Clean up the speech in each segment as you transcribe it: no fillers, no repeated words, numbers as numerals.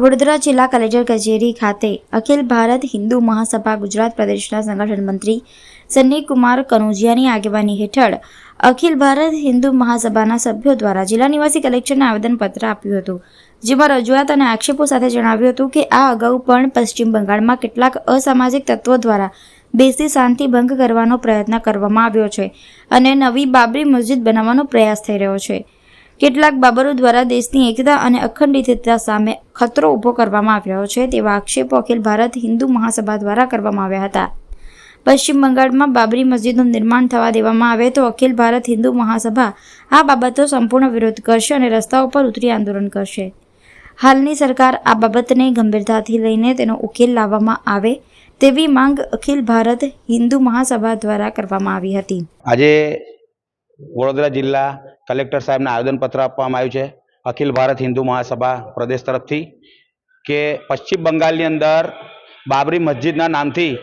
વડોદરા જિલ્લા કલેક્ટર કચેરી ખાતે અખિલ ભારત હિન્દુ મહાસભા ગુજરાત પ્રદેશના સંગઠન મંત્રી સન્નીકુમાર કનોજિયાની આગેવાની હેઠળ અખિલ ભારત હિન્દુ મહાસભાના સભ્યો દ્વારા જિલ્લા નિવાસી કલેક્ટરને આવેદનપત્ર આપ્યું હતું, જેમાં રજૂઆત અને આક્ષેપો સાથે જણાવ્યું હતું કે આ અગાઉ પણ પશ્ચિમ બંગાળમાં કેટલાક અસામાજિક તત્વો દ્વારા બેસી શાંતિ ભંગ કરવાનો પ્રયત્ન કરવામાં આવ્યો છે અને નવી બાબરી મસ્જિદ બનાવવાનો પ્રયાસ થઈ રહ્યો છે. કેટલાક બાબરો દ્વારા દેશની એકતા અને અખંડિતતા સામે ખતરો ઊભો કરવામાં આવ્યો છે તેવા આક્ષેપો અખિલ ભારત હિન્દુ મહાસભા દ્વારા કરવામાં આવ્યા હતા. પશ્ચિમ બંગાળમાં બાબરી મસ્જિદનું નિર્માણ થવા દેવામાં આવે તો અખિલ ભારત હિન્દુ મહાસભા આ બાબતનો સંપૂર્ણ વિરોધ કરશે અને રસ્તાઓ પર ઉતરી આંદોલન કરશે. હાલની સરકાર આ બાબતને ગંભીરતાથી લઈને તેનો ઉકેલ લાવવામાં આવે તેવી માંગ અખિલ ભારત હિન્દુ મહાસભા દ્વારા કરવામાં આવી હતી. આજે વડોદરા જિલ્લા કલેક્ટર સાહેબને આવેદનપત્ર આપવામાં આવ્યું છે અખિલ ભારત હિન્દુ મહાસભા પ્રદેશ તરફથી કે પશ્ચિમ બંગાળની અંદર બાબરી મસ્જિદના નામથી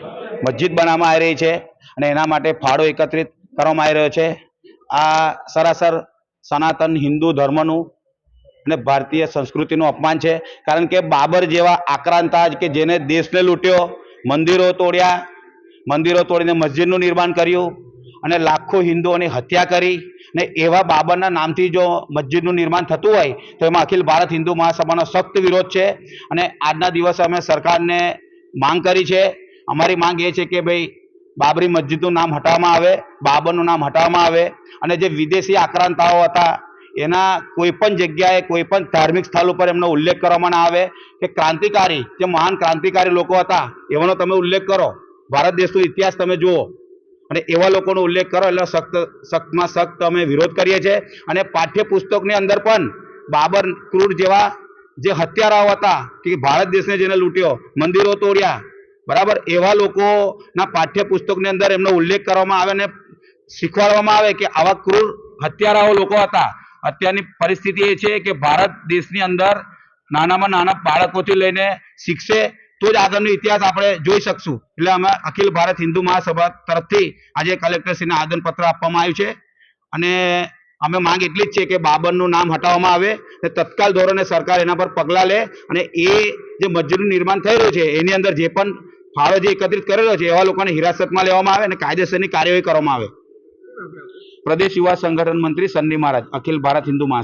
મસ્જિદ બનાવવામાં આવી રહી છે અને એના માટે ફાળો એકત્રિત કરવામાં આવી રહ્યો છે. આ સરાસર સનાતન હિન્દુ ધર્મનું અને ભારતીય સંસ્કૃતિનું અપમાન છે. કારણ કે બાબર જેવા આક્રાંતાજ કે જેને દેશને લૂંટ્યો, મંદિરો તોડ્યા, મંદિરો તોડીને મસ્જિદનું નિર્માણ કર્યું અને લાખો હિન્દુઓની હત્યા કરી ને એવા બાબરના નામથી જો મસ્જિદનું નિર્માણ થતું હોય તો એમાં અખિલ ભારત હિન્દુ મહાસભાનો સખ્ત વિરોધ છે. અને આજના દિવસે અમે સરકારને માંગ કરી છે. અમારી માંગ એ છે કે ભાઈ બાબરી મસ્જિદનું નામ હટાવવામાં આવે, બાબરનું નામ હટાવવામાં આવે અને જે વિદેશી આક્રાંતાઓ હતા એના કોઈ પણ જગ્યાએ કોઈ પણ ધાર્મિક સ્થળ ઉપર એમનો ઉલ્લેખ કરવામાં ના આવે કે ક્રાંતિકારી જે મહાન ક્રાંતિકારી લોકો હતા એવાનો તમે ઉલ્લેખ કરો, ભારત દેશનો ઇતિહાસ તમે જુઓ અને એવા લોકોનો ઉલ્લેખ કરો એટલે સખ્તમાં સખ્ત અમે વિરોધ કરીએ છીએ. અને પાઠ્યપુસ્તકની અંદર પણ બાબર ક્રૂર જેવા જે હત્યારાઓ હતા કે ભારત દેશને જેને લૂંટ્યો, મંદિરો તોડ્યા, બરાબર, એવા લોકોના પાઠ્યપુસ્તકની અંદર એમનો ઉલ્લેખ કરવામાં આવે અને શીખવાડવામાં આવે કે આવા ક્રૂર હત્યારાઓ લોકો હતા. અત્યારની પરિસ્થિતિ એ છે કે ભારત દેશની અંદર નાનામાં નાના બાળકોથી લઈને શીખશે તો જ આગળનો ઇતિહાસ આપણે જોઈ શકશું. એટલે અમે અખિલ ભારત હિન્દુ મહાસભા તરફથી આજે કલેક્ટરશ્રીને આવેદનપત્ર આપવામાં આવ્યું છે અને અમે માંગ એટલી જ છે કે બાબરનું નામ હટાવવામાં આવે અને તત્કાલ ધોરણે સરકાર એના પર પગલાં લે અને એ જે મસ્જિદનું નિર્માણ થઈ રહ્યું છે એની અંદર જે પણ ફાળો જે એકત્રિત કરેલો છે એવા લોકોને હિરાસતમાં લેવામાં આવે અને કાયદેસરની કાર્યવાહી કરવામાં આવે. પ્રદેશ યુવા સંગઠન મંત્રી સન્ની મહારાજ, અખિલ ભારત હિન્દુ મહાસભા.